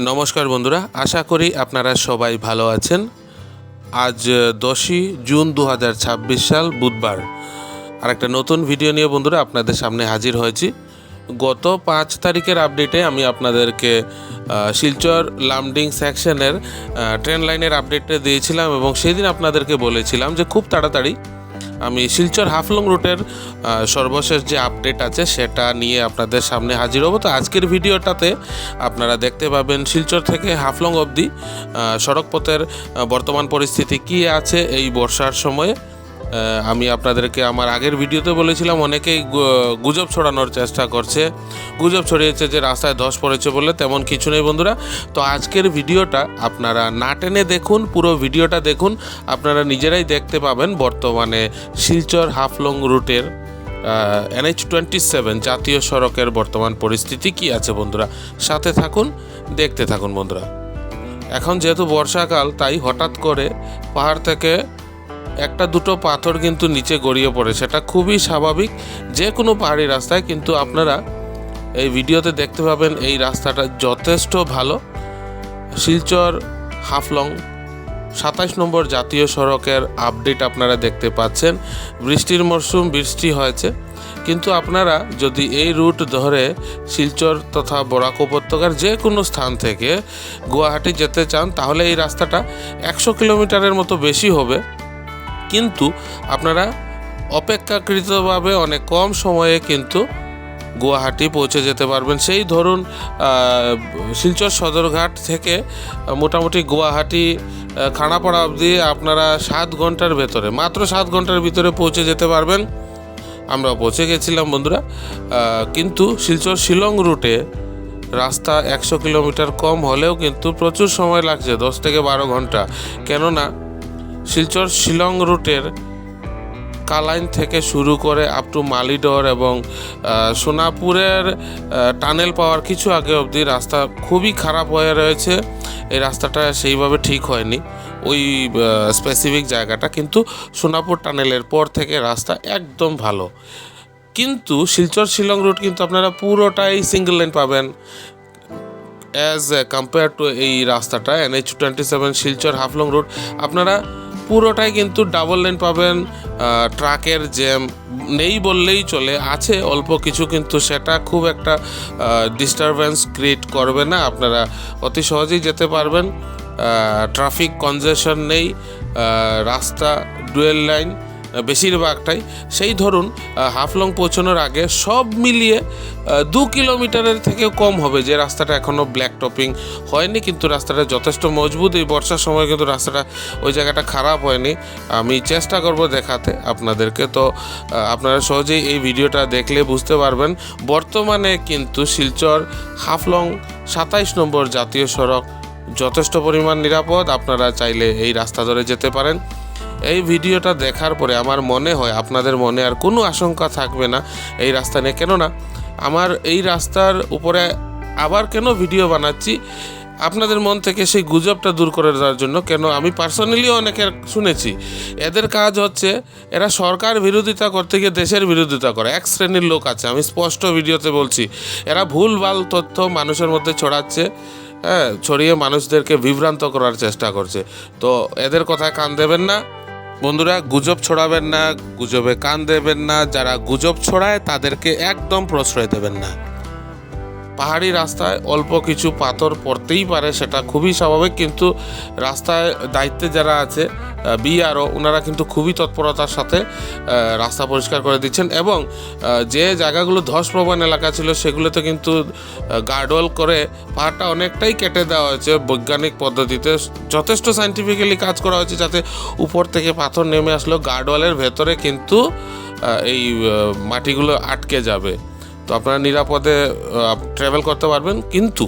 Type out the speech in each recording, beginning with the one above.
নমস্কার বন্ধুরা, আশা করি আপনারা সবাই ভালো আছেন। আজ 10ই জুন 2026 সাল বুধবার আর একটা নতুন ভিডিও নিয়ে বন্ধুরা আপনাদের সামনে হাজির হয়েছি। গত 5 তারিখের আপডেটে আমি আপনাদেরকে শিলচর লামডিং সেকশনের ট্রেন লাইনের আপডেটটা দিয়েছিলাম এবং সেদিন আপনাদেরকে বলেছিলাম যে খুব তাড়াতাড়ি আমি শিলচর হাফলং রুটের সর্বশেষ যে আপডেট আছে সেটা নিয়ে আপনাদের সামনে হাজির হব। তো আজকের ভিডিওটাতে আপনারা দেখতে পাবেন শিলচর থেকে হাফলং অবধি সড়কপথের বর্তমান পরিস্থিতি কী আছে এই বর্ষার সময়ে। আমি আপনাদেরকে আমার আগের ভিডিওতে বলেছিলাম অনেকেই গুজব ছড়ানোর চেষ্টা করছে, গুজব ছড়িয়েছে যে রাস্তায় ধস পড়েছে বলে, তেমন কিছু নেই বন্ধুরা। তো আজকের ভিডিওটা আপনারা না টেনে দেখুন, পুরো ভিডিওটা দেখুন, আপনারা নিজেরাই দেখতে পাবেন বর্তমানে শিলচর হাফলং রুটের NH-27 জাতীয় সড়কের বর্তমান পরিস্থিতি কী আছে বন্ধুরা। সাথে থাকুন, দেখতে থাকুন বন্ধুরা। এখন যেহেতু বর্ষাকাল তাই হঠাৎ করে পাহাড় থেকে একটা দুটো পাথর কিন্তু নিচে গড়িয়ে পড়ে, সেটা খুবই স্বাভাবিক যে কোনো পাহাড়ি রাস্তায়। কিন্তু আপনারা এই ভিডিওতে দেখতে পাবেন এই রাস্তাটা যথেষ্ট ভালো। শিলচর হাফলং 27 নম্বর জাতীয় সড়কের আপডেট আপনারা দেখতে পাচ্ছেন। বৃষ্টির মরশুম, বৃষ্টি হয়েছে, কিন্তু আপনারা যদি এই রুট ধরে শিলচর তথা বরাক উপত্যকার যে কোনো স্থান থেকে গুয়াহাটি যেতে চান তাহলে এই রাস্তাটা 100 কিলোমিটারের মতো বেশি হবে, কিন্তু আপনারা অপেক্ষাকৃতভাবে অনেক কম সময়ে কিন্তু গুয়াহাটি পৌঁছে যেতে পারবেন। সেই ধরুন শিলচর সদরঘাট থেকে মোটামুটি গুয়াহাটি খানাপাড়া অবধি আপনারা 7 ঘন্টার ভেতরে, মাত্র 7 ঘন্টার ভিতরে পৌঁছে যেতে পারবেন। আমরা পৌঁছে গেছিলাম বন্ধুরা। কিন্তু শিলচর শিলং রুটে রাস্তা 100 কিলোমিটার কম হলেও কিন্তু প্রচুর সময় লাগছে, 10 থেকে 12 ঘন্টা। কেননা শিলচর শিলং রুটের কালাইন থেকে শুরু করে আপ টু মালিডর এবং সোনাপুরের টানেল পাওয়ার কিছু আগে অবধি রাস্তা খুবই খারাপ হয়ে রয়েছে। এই রাস্তাটা সেইভাবে ঠিক হয়নি ওই স্পেসিফিক জায়গাটা, কিন্তু সোনাপুর টানেলের পর থেকে রাস্তা একদম ভালো। কিন্তু শিলচর শিলং রুট কিন্তু আপনারা পুরোটাই সিঙ্গেল লেন পাবেন অ্যাজ কম্পেয়ার টু এই রাস্তাটা NH-27 শিলচর হাফলং রুট আপনারা পুরোটাই কিন্তু ডাবল লেন পাবেন। ট্রাকের জ্যাম নেই বললেই চলে, আছে অল্প কিছু, কিন্তু সেটা খুব একটা ডিস্টারবেন্স ক্রিয়েট করবে না। আপনারা অতি সহজেই যেতে পারবেন, ট্রাফিক কনজেশন নেই, রাস্তা ডুয়েল লাইন বেশিরভাগটাই। সেই ধরুন হাফলং পৌঁছানোর আগে সব মিলিয়ে 2 কিলোমিটারের থেকেও কম হবে যে রাস্তাটা এখনও ব্ল্যাক টপিং হয়নি, কিন্তু রাস্তাটা যথেষ্ট মজবুত। এই বর্ষার সময় কিন্তু রাস্তাটা ওই জায়গাটা খারাপ হয়নি। আমি চেষ্টা করব দেখাতে আপনাদেরকে। তো আপনারা সহজেই এই ভিডিওটা দেখলে বুঝতে পারবেন বর্তমানে কিন্তু শিলচর হাফলং 27 নম্বর জাতীয় সড়ক যথেষ্ট পরিমাণ নিরাপদ। আপনারা চাইলে এই রাস্তা ধরে যেতে পারেন। এই ভিডিওটা দেখার পরে আমার মনে হয় আপনাদের মনে আর কোনো আশঙ্কা থাকবে না এই রাস্তা নিয়ে। কেননা আমার এই রাস্তার উপরে আবার কেন ভিডিও বানাচ্ছি, আপনাদের মন থেকে সেই গুজবটা দূর করে দেওয়ার জন্য। কেন আমি পার্সোনালিও অনেকের শুনেছি এদের কাজ হচ্ছে এরা সরকার বিরোধিতা করতে গিয়ে দেশের বিরোধিতা করে। এক শ্রেণীর লোক আছে, আমি স্পষ্ট ভিডিওতে বলছি, এরা ভুলভাল তথ্য মানুষের মধ্যে ছড়াচ্ছে, ছড়িয়ে মানুষদেরকে বিভ্রান্ত করার চেষ্টা করছে। তো এদের কথায় কান দেবেন না বন্ধুরা, গুজব ছড়াবেন না, গুজবে কান দেবেন না। যারা গুজব ছড়ায় তাদেরকে একদম প্রশ্রয় দেবেন না। পাহাড়ি রাস্তায় অল্প কিছু পাথর পড়তেই পারে, সেটা খুবই স্বাভাবিক, কিন্তু রাস্তায় দায়িত্বে যারা আছে BRO ওনারা কিন্তু খুবই তৎপরতার সাথে রাস্তা পরিষ্কার করে দিচ্ছেন এবং যে জায়গাগুলো ধসপ্রবণ এলাকা ছিল সেগুলোতে কিন্তু গার্ডওয়াল করে পাহাড়টা অনেকটাই কেটে দেওয়া হয়েছে। বৈজ্ঞানিক পদ্ধতিতে যথেষ্ট সায়েন্টিফিক্যালি কাজ করা হয়েছে, যাতে উপর থেকে পাথর নেমে আসলেও গার্ডওয়ালের ভেতরে কিন্তু এই মাটিগুলো আটকে যাবে। তো আপনারা নিরাপদে ট্রাভেল করতে পারবেন। কিন্তু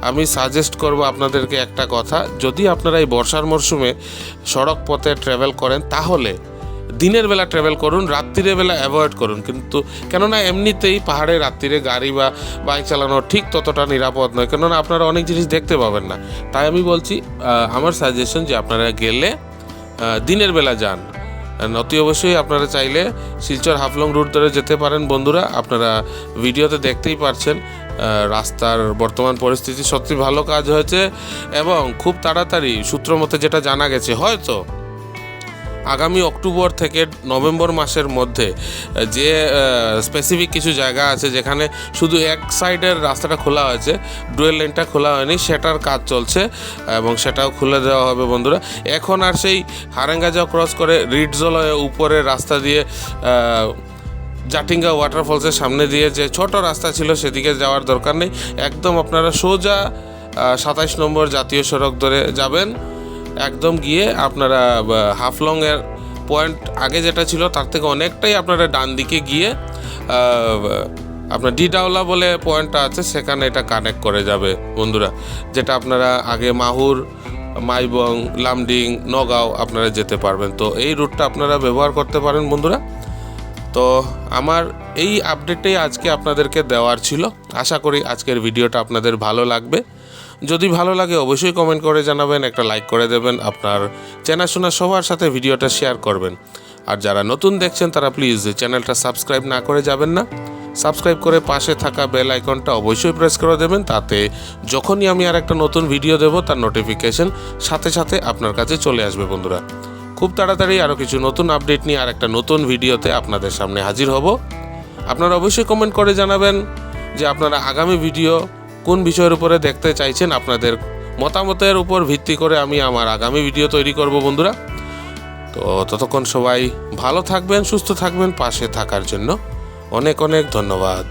আমি সাজেস্ট করব আপনাদেরকে একটা কথা, যদি আপনারা এই বর্ষার মরশুমে সড়ক পথে ট্রাভেল করেন তাহলে দিনের বেলা ট্রাভেল করুন, রাত্রির বেলা অ্যাভয়েড করুন। কিন্তু কেননা এমনিতেই পাহাড়ে রাত্রিরে গাড়ি বা বাইক চালানো ঠিক ততটা নিরাপদ নয়, কেননা আপনারা অনেক জিনিস দেখতে পাবেন না। তাই আমি বলছি, আমার সাজেশন যে আপনারা গেলে দিনের বেলা যান। অতি অবশ্যই আপনারা চাইলে শিলচর হাফলং রুট ধরে যেতে পারেন বন্ধুরা। আপনারা ভিডিওতে দেখতেই পারছেন রাস্তার বর্তমান পরিস্থিতি সত্যি ভালো কাজ হয়েছে এবং খুব তাড়াতাড়ি সূত্র মতে যেটা জানা গেছে হয়তো আগামী অক্টোবর থেকে নভেম্বর মাসের মধ্যে যে স্পেসিফিক কিছু জায়গা আছে যেখানে শুধু এক সাইডের রাস্তাটা খোলা হয়েছে, ডুয়েল লেনটা খোলা হয়নি, সেটার কাজ চলছে এবং সেটাও খুলে দেওয়া হবে বন্ধুরা। এখন আর সেই হারেঙ্গাজা ক্রস করে রিডজল উপরে রাস্তা দিয়ে জাটিঙ্গা ওয়াটারফলসের সামনে দিয়ে যে ছোট রাস্তা ছিল সেদিকে যাওয়ার দরকার নেই। একদম আপনারা সোজা 27 নম্বর জাতীয় সড়ক ধরে যাবেন, একদম গিয়ে আপনারা হাফলংয়ের পয়েন্ট আগে যেটা ছিল তার থেকে অনেকটাই আপনারা ডান দিকে গিয়ে আপনার ডিডাওলা বলে পয়েন্টটা আছে, সেখানে এটা কানেক্ট করে যাবে বন্ধুরা, যেটা আপনারা আগে মাহুর, মাইবং, লামডিং, নগাঁও আপনারা যেতে পারবেন। তো এই রুটটা আপনারা ব্যবহার করতে পারেন বন্ধুরা। তো আমার এই আপডেটটাই আজকে আপনাদেরকে দেওয়ার ছিল। আশা করি আজকের ভিডিওটা আপনাদের ভালো লাগবে। যদি ভালো লাগে অবশ্যই কমেন্ট করে জানাবেন, একটা লাইক করে দেবেন, আপনার চেনাশোনা সবার সাথে ভিডিওটা শেয়ার করবেন। আর যারা নতুন দেখছেন তারা প্লিজ চ্যানেলটা সাবস্ক্রাইব না করে যাবেন না, সাবস্ক্রাইব করে পাশে থাকা বেল আইকনটা অবশ্যই প্রেস করে দেবেন, তাতে যখনই আমি আর একটা নতুন ভিডিও দেব তার নোটিফিকেশন সাথে সাথে আপনার কাছে চলে আসবে বন্ধুরা। খুব তাড়াতাড়ি আরও কিছু নতুন আপডেট নিয়ে আর একটা নতুন ভিডিওতে আপনাদের সামনে হাজির হব। আপনারা অবশ্যই কমেন্ট করে জানাবেন যে আপনারা আগামী ভিডিও কোন বিষয়ের উপরে দেখতে চাইছেন। আপনাদের মতামতের উপর ভিত্তি করে আমি আমার আগামী ভিডিও তৈরি করব বন্ধুরা। তো ততক্ষণ সবাই ভালো থাকবেন, সুস্থ থাকবেন, পাশে থাকার জন্য অনেক অনেক ধন্যবাদ।